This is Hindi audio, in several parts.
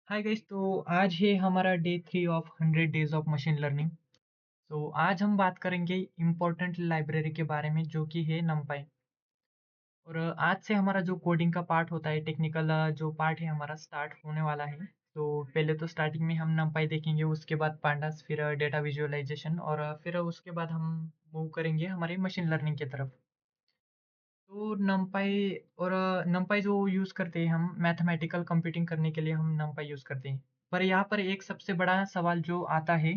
Hi guys. तो आज है हमारा day 3 of 100 days of machine learning. तो आज हम बात करेंगे इम्पोर्टेंट लाइब्रेरी के बारे में जो कि है numpy। और आज से हमारा जो कोडिंग का पार्ट होता है, टेक्निकल जो पार्ट है हमारा स्टार्ट होने वाला है। तो पहले तो स्टार्टिंग में हम numpy देखेंगे, उसके बाद pandas, फिर डेटा विजुअलाइजेशन, और फिर उसके बाद हम मूव करेंगे हमारे मशीन लर्निंग की तरफ। तो numpy जो यूज़ करते हैं हम मैथमेटिकल कंप्यूटिंग करने के लिए, हम numpy यूज़ करते हैं। पर यहाँ पर एक सबसे बड़ा सवाल जो आता है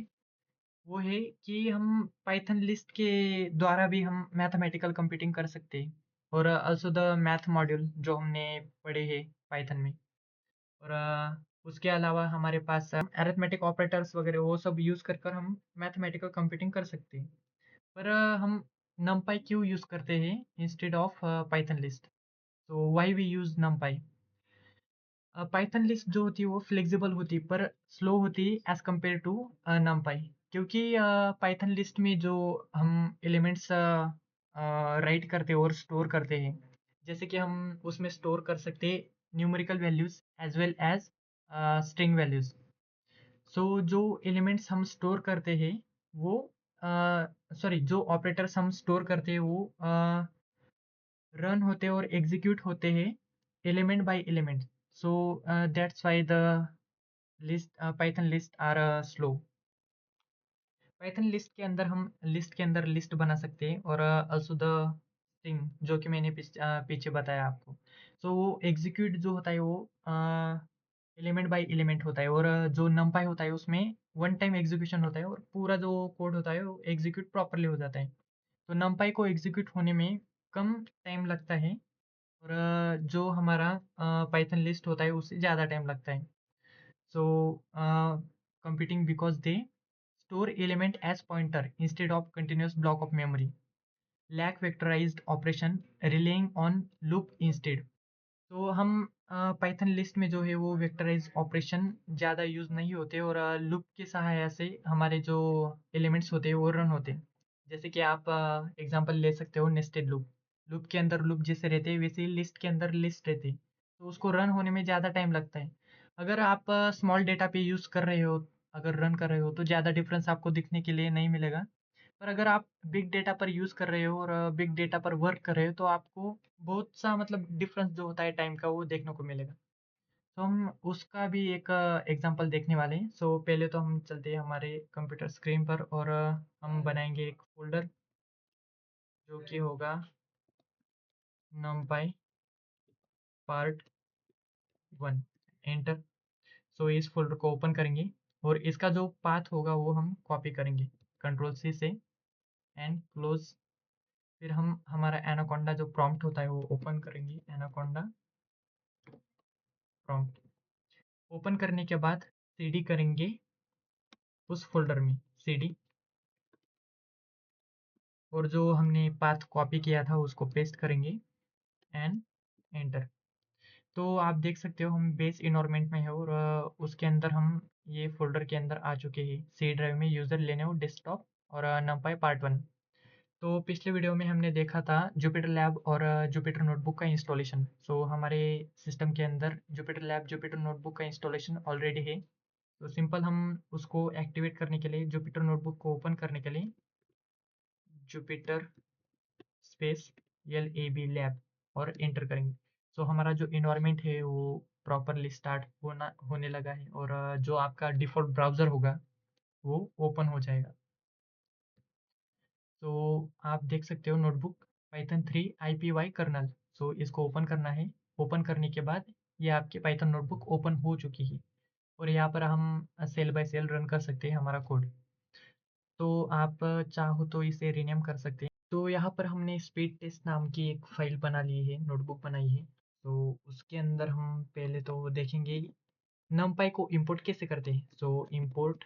वो है कि हम पाइथन लिस्ट के द्वारा भी हम मैथमेटिकल कंप्यूटिंग कर सकते हैं, और आल्सो द मैथ मॉड्यूल जो हमने पढ़े हैं पाइथन में। और उसके अलावा हमारे पास अरिथमेटिक ऑपरेटर्स वगैरह वो सब यूज़ कर कर हम मैथमेटिकल कंप्यूटिंग कर सकते हैं। पर हम numpy क्यों यूज़ करते हैं इंस्टेड ऑफ पाइथन लिस्ट? तो why we use numpy? Python list जो होती है वो फ्लेक्सिबल होती है पर स्लो होती है एज कम्पेयर टू numpy। क्योंकि पाइथन लिस्ट में जो हम एलिमेंट्स राइट करते हैं और स्टोर करते हैं, जैसे कि हम उसमें स्टोर कर सकते हैं numerical values as well as string values. So जो एलिमेंट्स हम स्टोर करते हैं वो सॉरी जो ऑपरेटर्स हम स्टोर करते हैं वो रन होते हैं और एग्जीक्यूट होते हैं element by element. So that's why the list Python list are slow. Python list के अंदर लिस्ट बना सकते हैं, और आल्सो द स्ट्रिंग जो कि मैंने पीछे बताया आपको। सो वो एग्जीक्यूट जो होता है वो एलिमेंट बाय एलिमेंट होता है, और जो numpy होता है उसमें वन टाइम एग्जीक्यूशन होता है और पूरा जो कोड होता है वो एग्जीक्यूट प्रॉपरली हो जाता है। तो numpy को एग्जीक्यूट होने में कम टाइम लगता है, और जो हमारा पाइथन लिस्ट होता है उससे ज़्यादा टाइम लगता है। So, computing because they store element as pointer instead of continuous block of memory. Lack vectorized operation relying on loop instead. तो हम पाइथन लिस्ट में जो है वो वेक्टराइज ऑपरेशन ज़्यादा यूज़ नहीं होते, और लूप की सहायता से हमारे जो एलिमेंट्स होते हैं वो रन होते हैं। जैसे कि आप एग्जांपल ले सकते हो नेस्टेड लूप। लूप के अंदर लूप जैसे रहते हैं वैसे ही लिस्ट के अंदर लिस्ट रहती है, तो उसको रन होने में ज़्यादा टाइम लगता है। अगर आप स्मॉल डेटा पे यूज़ कर रहे हो, अगर रन कर रहे हो तो ज़्यादा डिफरेंस आपको दिखने के लिए नहीं मिलेगा। पर अगर आप बिग डेटा पर यूज़ कर रहे हो और बिग डेटा पर वर्क कर रहे हो तो आपको बहुत सा मतलब डिफरेंस जो होता है टाइम का वो देखने को मिलेगा। तो हम उसका भी एक एग्जांपल देखने वाले हैं। सो पहले तो हम चलते हैं हमारे कंप्यूटर स्क्रीन पर, और हम बनाएंगे एक फोल्डर जो कि होगा numpy पार्ट 1। एंटर। सो इस फोल्डर को ओपन करेंगे, और इसका जो पाथ होगा वो हम कॉपी करेंगे कंट्रोल सी से एंड क्लोज। फिर हम हमारा एनाकोंडा जो प्रॉम्प्ट होता है वो ओपन करेंगे, एनाकोंडा प्रॉम्प्ट। ओपन करने के बाद सीडी करेंगे उस फ़ोल्डर में, सीडी, और जो हमने पाथ कॉपी किया था उसको पेस्ट करेंगे एंड एंटर। तो आप देख सकते हो हम बेस इन्वायरमेंट में है, और उसके अंदर हम ये फ़ोल्डर के अंदर आ चुके हैं, सी ड्राइव में यूज़र लेनोवो डेस्कटॉप और numpy पार्ट 1। तो पिछले वीडियो में हमने देखा था जुपिटर लैब और जुपिटर नोटबुक का इंस्टॉलेशन। सो हमारे सिस्टम के अंदर जुपिटर लैब, जुपिटर नोटबुक का इंस्टॉलेशन ऑलरेडी है। तो सिंपल हम उसको एक्टिवेट करने के लिए, जुपिटर नोटबुक को ओपन करने के लिए जुपिटर स्पेस LAB लैब और एंटर करेंगे। सो हमारा जो इन्वायरमेंट है वो प्रॉपरली स्टार्ट होने लगा है, और जो आपका डिफ़ॉल्ट ब्राउज़र होगा वो ओपन हो जाएगा। तो आप देख सकते हो नोटबुक पाइथन 3 IPY कर्नल। सो इसको ओपन करना है। ओपन करने के बाद ये आपकी पाइथन नोटबुक ओपन हो चुकी है, और यहाँ पर हम सेल बाय सेल रन कर सकते हैं हमारा कोड। तो आप चाहो तो इसे रीनेम कर सकते हैं। तो यहाँ पर हमने स्पीड टेस्ट नाम की एक फ़ाइल बना ली है, नोटबुक बनाई है। तो उसके अंदर हम पहले तो देखेंगे numpy को इंपोर्ट कैसे करते हैं। सो इंपोर्ट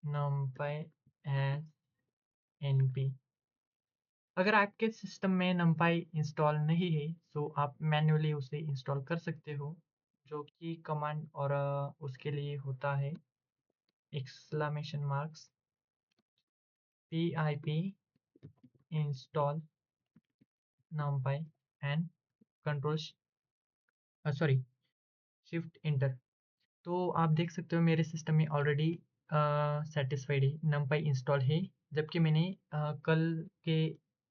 numpy एज np। अगर आपके सिस्टम में numpy इंस्टॉल नहीं है तो आप मैन्युअली उसे इंस्टॉल कर सकते हो, जो कि कमांड, और उसके लिए होता है exclamation marks pip install numpy and control sorry shift enter. तो आप देख सकते हो मेरे सिस्टम में ऑलरेडी सेटिस्फाइड है, numpy इंस्टॉल है, जबकि मैंने कल के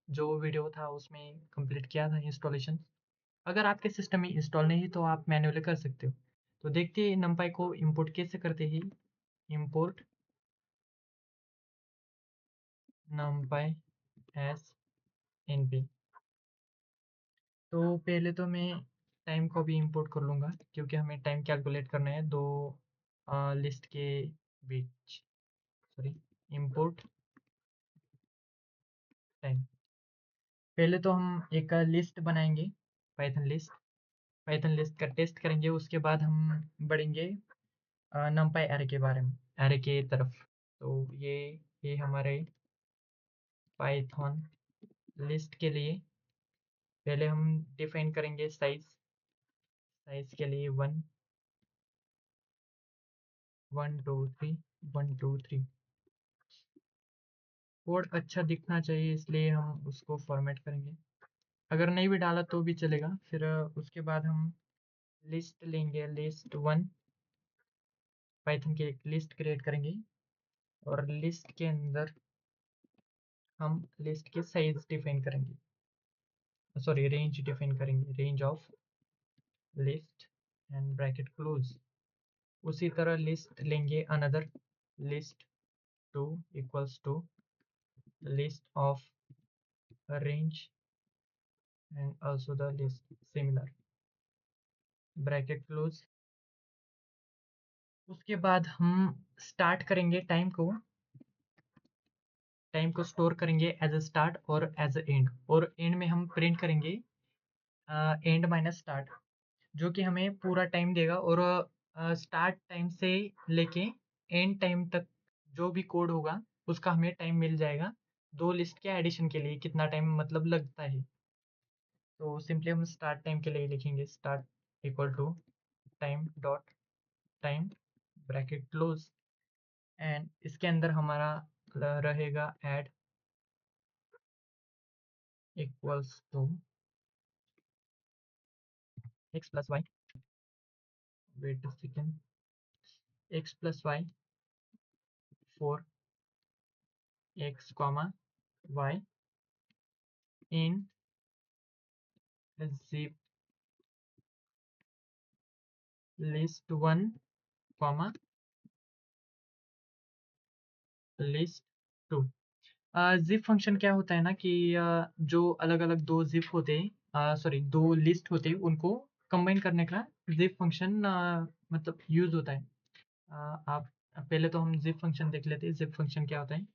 जो वीडियो था उसमें कंप्लीट किया था इंस्टॉलेशन। अगर आपके सिस्टम में इंस्टॉल नहीं है तो आप मैन्युअली कर सकते हो। तो देखते हैं numpy को इंपोर्ट कैसे करते हैं। Import numpy S np। तो पहले तो मैं टाइम को भी इंपोर्ट कर लूँगा, क्योंकि हमें टाइम कैलकुलेट करना है दो लिस्ट के बीच। Sorry, import time. पहले तो हम एक लिस्ट बनाएंगे, पाइथन लिस्ट। पाइथन लिस्ट का टेस्ट करेंगे, उसके बाद हम बढ़ेंगे numpy एरे के बारे में, एरे के तरफ। तो ये हमारे पाइथन लिस्ट के लिए पहले हम डिफाइन करेंगे साइज। साइज के लिए 1 1 2 3 1 2 3। कोड अच्छा दिखना चाहिए, इसलिए हम उसको फॉर्मेट करेंगे। अगर नहीं भी डाला तो भी चलेगा। फिर उसके बाद हम लिस्ट लेंगे, लिस्ट 1। पाइथन की एक लिस्ट क्रिएट करेंगे और लिस्ट के अंदर हम लिस्ट के साइज डिफाइन करेंगे, सॉरी रेंज डिफाइन करेंगे, range of list and bracket close. उसी तरह लिस्ट लेंगे another list 2 equals to list of range and also the list similar, bracket close. उसके बाद हम स्टार्ट करेंगे टाइम को स्टोर करेंगे एज अ स्टार्ट और एज अ एंड, और एंड में हम प्रिंट करेंगे एंड माइनस स्टार्ट, जो कि हमें पूरा टाइम देगा। और स्टार्ट टाइम से लेके एंड टाइम तक जो भी कोड होगा उसका हमें टाइम मिल जाएगा, दो लिस्ट के एडिशन के लिए कितना टाइम मतलब लगता है। तो सिंपली हम स्टार्ट टाइम के लिए लिखेंगे start equal to time dot time bracket close, and इसके अंदर हमारा रहेगा add equals to x plus y, wait a second, x plus y for x comma y in zip list 1 comma list 2। Zip function क्या होता है ना कि जो अलग अलग दो जिप होते हैं, सॉरी दो लिस्ट होते हैं, उनको कंबाइन करने का जिप फंक्शन मतलब यूज होता है। आप पहले तो हम जिप फंक्शन देख लेते हैं, जिप फंक्शन क्या होता है।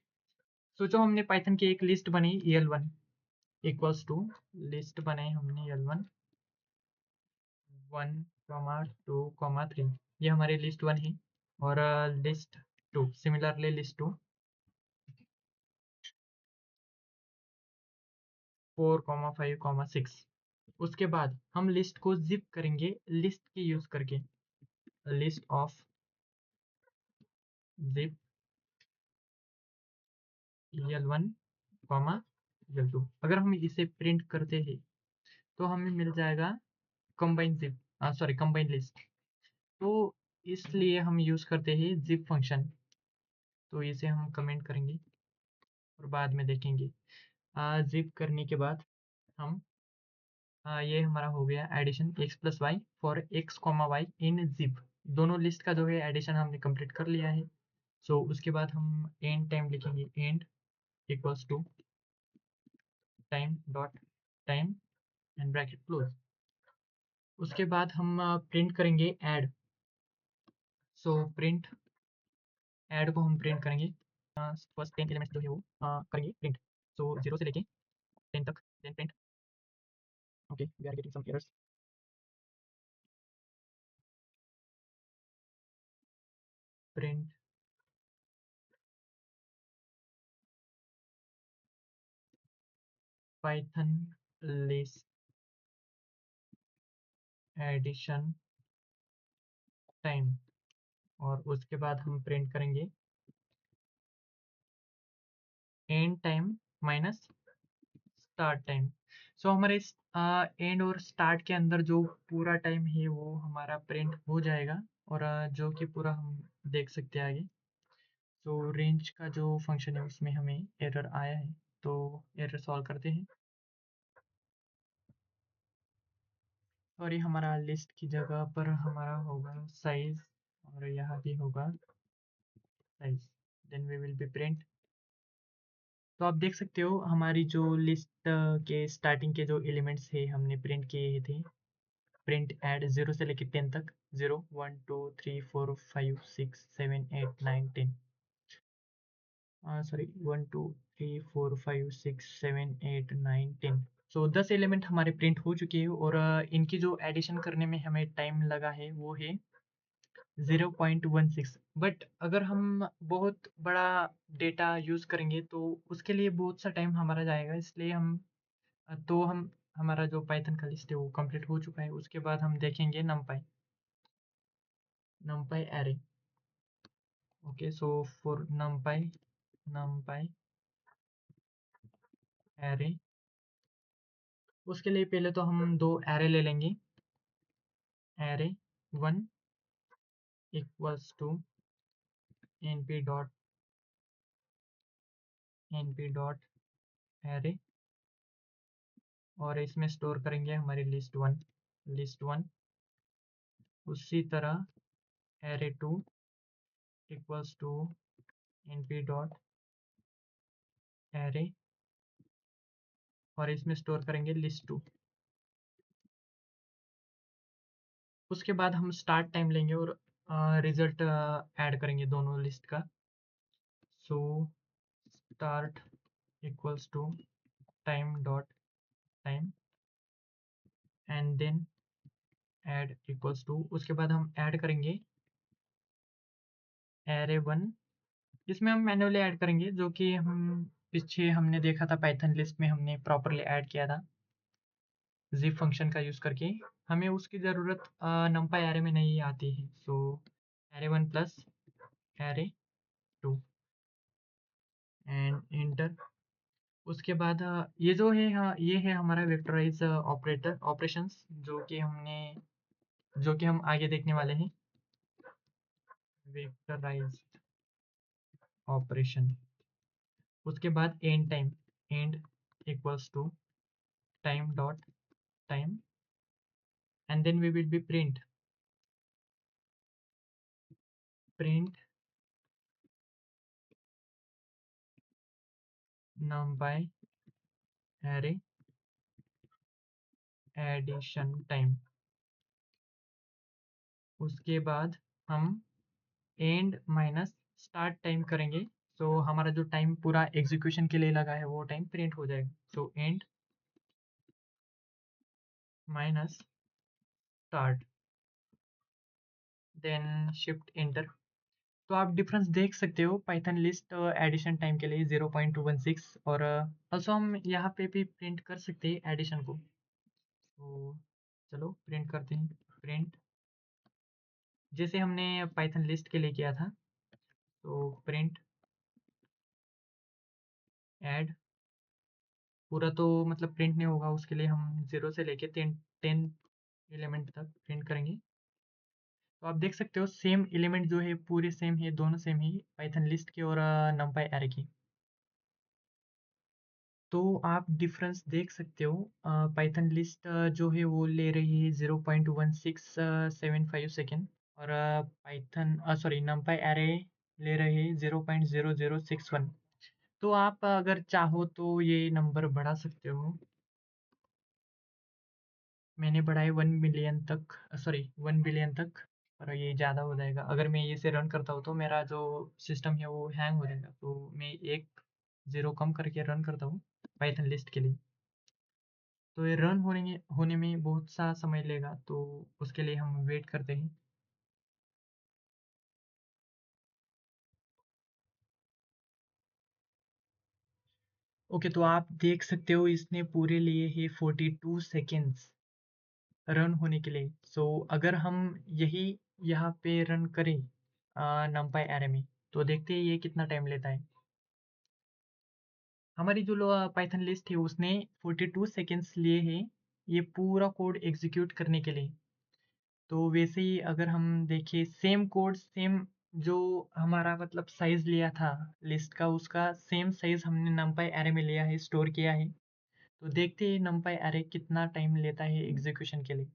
सोचो हमने पाइथन की एक लिस्ट बनाई el1 इक्वल्स टू, लिस्ट बनाई हमने el1 1 2 3, ये हमारी लिस्ट 1 है। और लिस्ट 2 सिमिलरली लिस्ट 2 4 5 6। उसके बाद हम लिस्ट को जिप करेंगे लिस्ट के यूज करके, list of zip el1 el2। अगर हम इसे प्रिंट करते हैं तो हमें मिल जाएगा combine zip, sorry combine list. तो इसलिए हम यूज करते हैं जिप फंक्शन। तो इसे हम कमेंट करेंगे और बाद में देखेंगे। जिप करने के बाद हम ये हमारा हो गया addition x plus y for x comma y in zip. दोनों लिस्ट का जो है एडिशन हमने कंप्लीट कर लिया है। सो उसके बाद हम एंड टाइम लिखेंगे, end equals to time dot time and bracket close. उसके बाद हम प्रिंट करेंगे ऐड। सो प्रिंट ऐड को हम प्रिंट करेंगे, फर्स्ट 10 एलिमेंट्स जो है वो करेंगे प्रिंट। सो 0 से लेके 10 तक, then print. Okay, we are getting some errors. Print Python list addition time, और उसके बाद हम प्रिंट करेंगे end time minus start time. So हमारे एंड और स्टार्ट के अंदर जो पूरा टाइम है वो हमारा प्रिंट हो जाएगा। और जो कि पूरा हम देख सकते हैं आगे। तो रेंज का जो फंक्शन है उसमें हमें एरर आया है, तो एरर सॉल्व करते हैं। और ये हमारा लिस्ट की जगह पर हमारा होगा साइज, और यहाँ भी होगा size. Then we will be print. तो आप देख सकते हो हमारी जो लिस्ट के स्टार्टिंग के जो एलिमेंट्स है हमने प्रिंट किए थे, प्रिंट ऐड 0 से लेकर 10 तक, 0 1 2 3 4 5 6 7 8 9 10, सॉरी 1 2 3 4 5 6 7 8 9 10। सो 10 एलिमेंट हमारे प्रिंट हो चुके हैं, और इनकी जो एडिशन करने में हमें टाइम लगा है वो है 0.16। बट अगर हम बहुत बड़ा डेटा यूज़ करेंगे तो उसके लिए बहुत सा टाइम हमारा जाएगा, इसलिए हम हमारा जो पाइथन का लिस्ट है वो कंप्लीट हो चुका है। उसके बाद हम देखेंगे numpy, numpy array। Okay, so for numpy array, उसके लिए पहले तो हम दो array ले लेंगे। array 1 equals to np dot array, और इसमें स्टोर करेंगे हमारी लिस्ट वन। उसी तरह array 2 equals to np dot array, और इसमें स्टोर करेंगे लिस्ट 2। उसके बाद हम स्टार्ट टाइम लेंगे और रिजल्ट ऐड करेंगे दोनों लिस्ट का। So start equals to time dot time, and then add equals to, उसके बाद हम ऐड करेंगे array 1। इसमें हम मैन्युअली ऐड करेंगे, जो कि हम पीछे हमने देखा था पाइथन लिस्ट में हमने प्रॉपरली ऐड किया था zip फंक्शन का यूज़ करके। हमें उसकी ज़रूरत numpy array में नहीं आती है। सो array 1 plus array 2 and inter. उसके बाद ये जो है, हाँ, ये है हमारा वेक्टराइज ऑपरेशंस, जो कि हम आगे देखने वाले हैं। Vectorise operation. उसके बाद end equals to time dot time, and then we will be print numpy array addition time. उसके बाद हम एंड माइनस स्टार्ट टाइम करेंगे, तो हमारा जो टाइम पूरा एग्जीक्यूशन के लिए लगा है वो टाइम प्रिंट हो जाएगा। So end minus start, then shift enter. तो आप डिफरेंस देख सकते हो पाइथन लिस्ट एडिशन टाइम के लिए 0.216, और ऑल्सो हम यहाँ पे भी प्रिंट कर सकते हैं एडिशन को। तो चलो प्रिंट करते हैं। प्रिंट जैसे हमने पाइथन लिस्ट के लिए किया था, तो प्रिंट ऐड पूरा तो मतलब प्रिंट नहीं होगा, उसके लिए हम 0 से लेके 10 एलिमेंट तक प्रिंट करेंगे। तो आप देख सकते हो सेम एलिमेंट जो है पूरे सेम है, दोनों सेम ही पाइथन लिस्ट के और numpy array की। तो आप डिफरेंस देख सकते हो। पाइथन लिस्ट जो है वो ले रही है 0.1675 सेकेंड, और पाइथन सॉरी numpy array ले रहे हैं 0.0061। तो आप अगर चाहो तो ये नंबर बढ़ा सकते हो। मैंने बढ़ाए 1 मिलियन तक, सॉरी 1 बिलियन तक, और ये ज़्यादा हो जाएगा। अगर मैं ये से रन करता हूँ तो मेरा जो सिस्टम है वो हैंग हो जाएगा, तो मैं एक ज़ीरो कम करके रन करता हूँ पाइथन लिस्ट के लिए। तो ये रन होने में बहुत सा समय लेगा, तो उसके लिए हम वेट करते हैं। ओके, तो आप देख सकते हो इसने पूरे लिए है 42 सेकेंड्स रन होने के लिए। सो अगर हम यही यहाँ पे रन करें numpy array में, तो देखते हैं ये कितना टाइम लेता है। हमारी जो पाइथन लिस्ट है उसने 42 सेकेंड्स लिए हैं ये पूरा कोड एग्जीक्यूट करने के लिए। तो वैसे ही अगर हम देखें सेम कोड सेम जो हमारा मतलब साइज़ लिया था लिस्ट का उसका सेम साइज़ हमने numpy अरे में लिया है, स्टोर किया है। तो देखते हैं numpy अरे कितना टाइम लेता है एग्जीक्यूशन के लिए।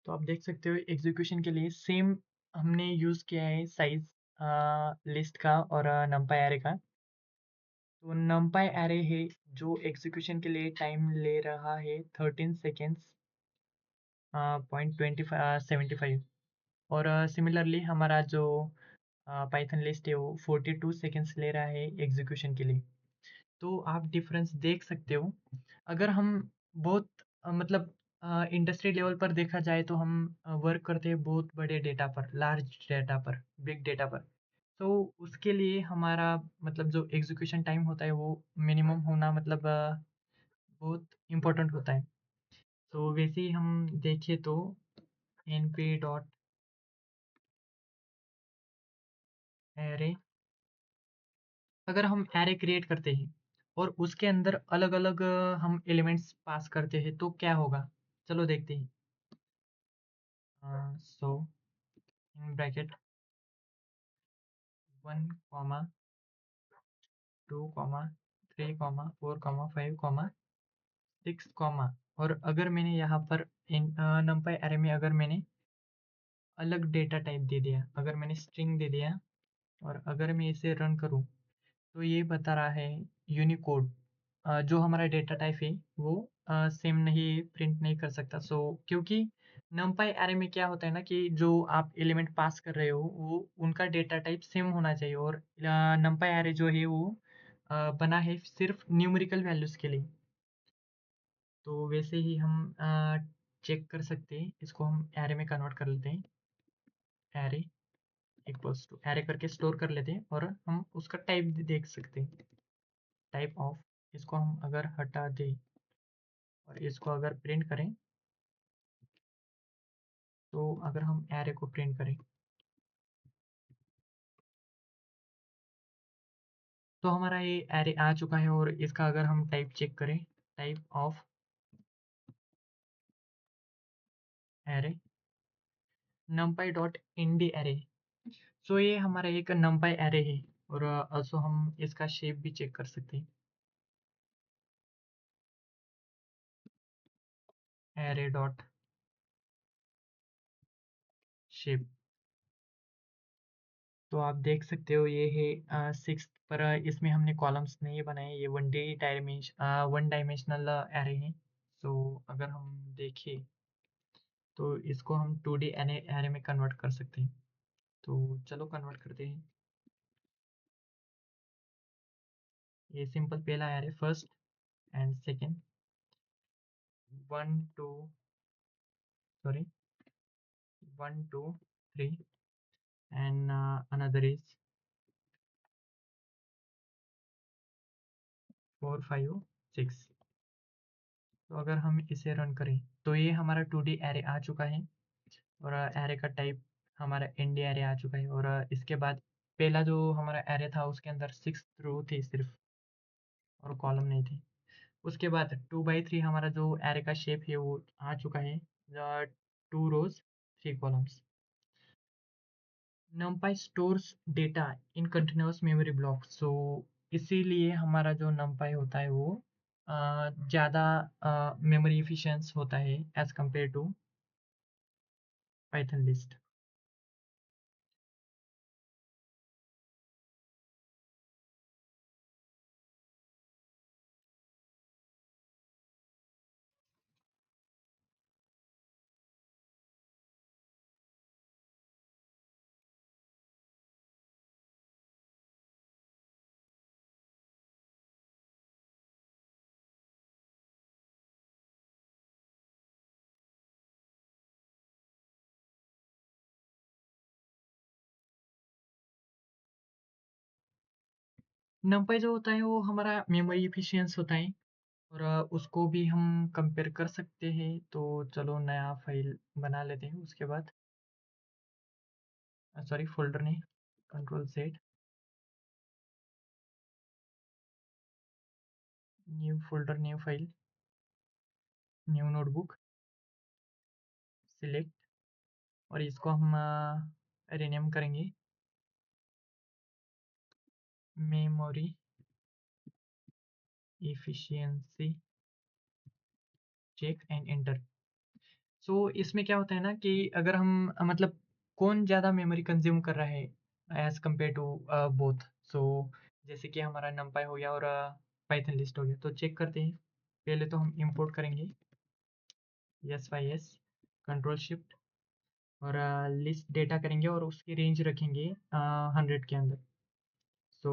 तो आप देख सकते हो एग्जीक्यूशन के लिए सेम हमने यूज़ किया है साइज़ लिस्ट का और numpy अरे का। तो numpy अरे है जो एग्जीक्यूशन के लिए टाइम ले रहा है 13 सेकेंड्स पॉइंट 75 और सिमिलरली हमारा जो पाइथन लिस्ट है वो 42 सेकेंड्स ले रहा है एग्जीक्यूशन के लिए। तो आप डिफरेंस देख सकते हो। अगर हम बहुत मतलब इंडस्ट्री लेवल पर देखा जाए तो हम वर्क करते हैं बहुत बड़े डेटा पर, लार्ज डेटा पर, बिग डेटा पर। तो उसके लिए हमारा मतलब जो एग्जीक्यूशन टाइम होता है वो मिनिमम होना मतलब बहुत इम्पोर्टेंट होता है। तो वैसे ही हम देखें तो np डॉट एरे, अगर हम एरे क्रिएट करते हैं और उसके अंदर अलग-अलग हम एलिमेंट्स पास करते हैं तो क्या होगा? चलो देखते हैं। So in bracket 1 comma 2 comma 3 comma 4 comma 5 comma 6 comma, और अगर मैंने यहाँ पर इन numpy अरे में अगर मैंने अलग डेटा टाइप दे दिया, अगर मैंने स्ट्रिंग दे दिया और अगर मैं इसे रन करूँ तो ये बता रहा है यूनिकोड, जो हमारा डेटा टाइप है वो सेम नहीं प्रिंट नहीं कर सकता। सो क्योंकि numpy अरे में क्या होता है ना कि जो आप एलिमेंट पास कर रहे हो वो उनका डेटा टाइप सेम होना चाहिए, और numpy अरे जो है वो बना है सिर्फ न्यूमेरिकल वैल्यूज़ के लिए। तो वैसे ही हम चेक कर सकते हैं, इसको हम अरे में कन्वर्ट कर लेते हैं। अरे इक्वल्स टू अरे करके स्टोर कर लेते हैं और हम उसका टाइप देख सकते हैं। टाइप ऑफ, इसको हम अगर हटा दें और इसको अगर प्रिंट करें, तो अगर हम एरे को प्रिंट करें तो हमारा ये एरे आ चुका है, और इसका अगर हम टाइप चेक करें, type of array numpy dot ndarray. So ये हमारा एक numpy एरे है, और ऑल्सो हम इसका शेप भी चेक कर सकते हैं। एरे डॉट शेप, तो आप देख सकते हो ये है सिक्स पर, इसमें हमने कॉलम्स नहीं बनाए, ये वन डायमेंशनल एरे है। सो अगर हम देखें तो इसको हम 2D एरे एरे में कन्वर्ट कर सकते हैं। तो चलो कन्वर्ट करते हैं। ये सिंपल पहला array first and second, one two sorry 1 2 3 and another is 4 5 6। तो अगर हम इसे रन करें तो ये हमारा 2D एरे आ चुका है, और एरे का टाइप हमारा इंडी एरे आ चुका है, और इसके बाद पहला जो हमारा एरे था उसके अंदर 6 रो थी सिर्फ, और कॉलम नहीं थी। उसके बाद 2 बाई 3 हमारा जो एरे का शेप है वो आ चुका है, 2 rows 3 columns. numpy stores data in continuous memory block, so इसीलिए हमारा जो numpy होता है वो ज़्यादा मेमोरी इफिशिएंस होता है as compare to Python list. numpy जो होता है वो हमारा मेमोरी इफिशिएंस होता है, और उसको भी हम कंपेयर कर सकते हैं। तो चलो नया फाइल बना लेते हैं, उसके बाद सॉरी फोल्डर नहीं, control Z, new folder new file. New notebook select, और इसको हम रीनेम करेंगे memory efficiency check and enter. So इसमें क्या होता है ना कि अगर हम मतलब कौन ज़्यादा मेमोरी कंज्यूम कर रहा है एज कम्पेयर टू बोथ। सो जैसे कि हमारा नमपाई हो गया और पाइथन लिस्ट हो गया, तो चेक करते हैं। पहले तो हम इंपोर्ट करेंगे S Y S control shift और लिस्ट डेटा करेंगे और उसकी रेंज रखेंगे 100 के अंदर। So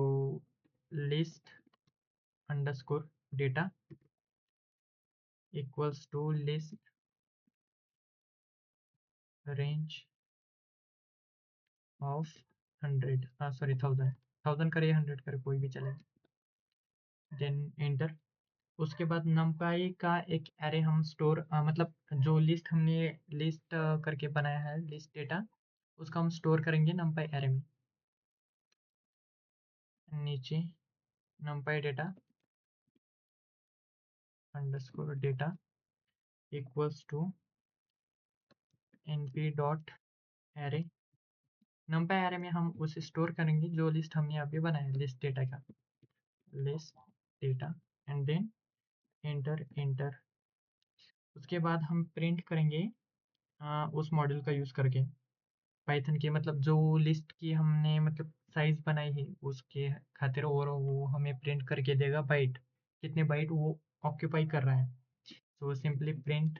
list underscore data equals to list range of 100, sorry 1000, 1000 करे 100 करे कोई भी चलेगा। Then enter. उसके बाद numpy का एक एरे हम स्टोर मतलब जो लिस्ट हमने लिस्ट करके बनाया है लिस्ट डेटा, उसका हम स्टोर करेंगे numpy एरे में। नीचे numpy data underscore data equals to np dot array. numpy array में हम उसे स्टोर करेंगे जो लिस्ट हमने यहाँ पे बनाया है लिस्ट डेटा का, list data and then enter enter. उसके बाद हम प्रिंट करेंगे उस मॉडल का यूज़ करके पाइथन के, मतलब जो लिस्ट की हमने मतलब साइज बनाई है उसके खातिर, और वो हमें प्रिंट करके देगा बाइट, कितने बाइट वो ऑक्यूपाई कर रहा है। तो simply print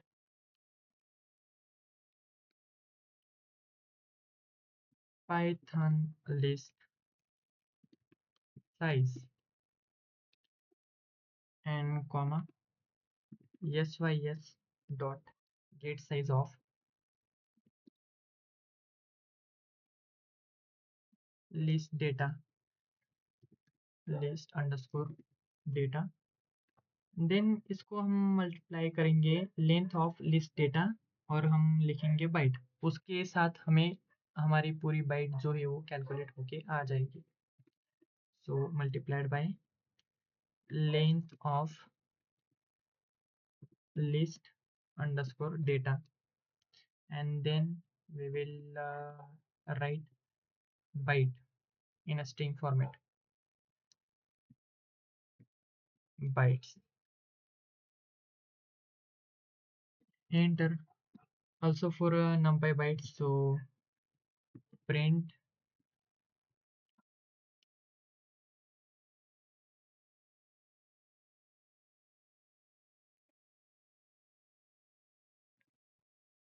Python list size and comma sys dot get size of list data list underscore data. Then इसको हम मल्टीप्लाई करेंगे लेंथ ऑफ लिस्ट डेटा और हम लिखेंगे बाइट, उसके साथ हमें हमारी पूरी बाइट जो है वो कैलकुलेट होके आ जाएगी। So multiplied by length of list underscore data and then we will write byte in a string format, bytes, enter. Also for numpy bytes, so print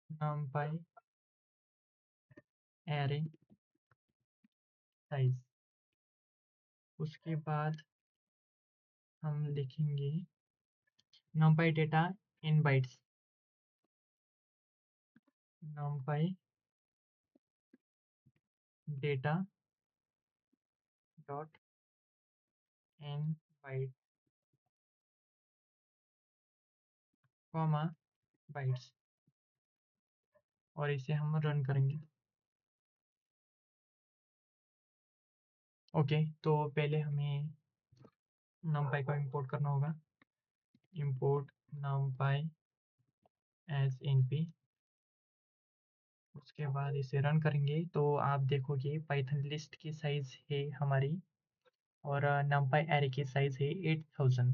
numpy array size। उसके बाद हम लिखेंगे numpy data in bytes, numpy data dot in byte comma bytes, और इसे हम रन करेंगे। ओके, तो पहले हमें numpy को इंपोर्ट करना होगा, इंपोर्ट numpy एज np। उसके बाद इसे रन करेंगे तो आप देखोगे पाइथन लिस्ट की साइज है हमारी, और numpy एरे की साइज है 8000।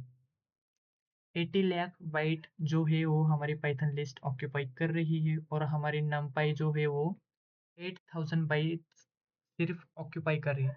80 लाख बाइट जो है वो हमारी पाइथन लिस्ट ऑक्यूपाई कर रही है, और हमारी numpy जो है वो 8000 बाइट सिर्फ ऑक्यूपाई कर रही है।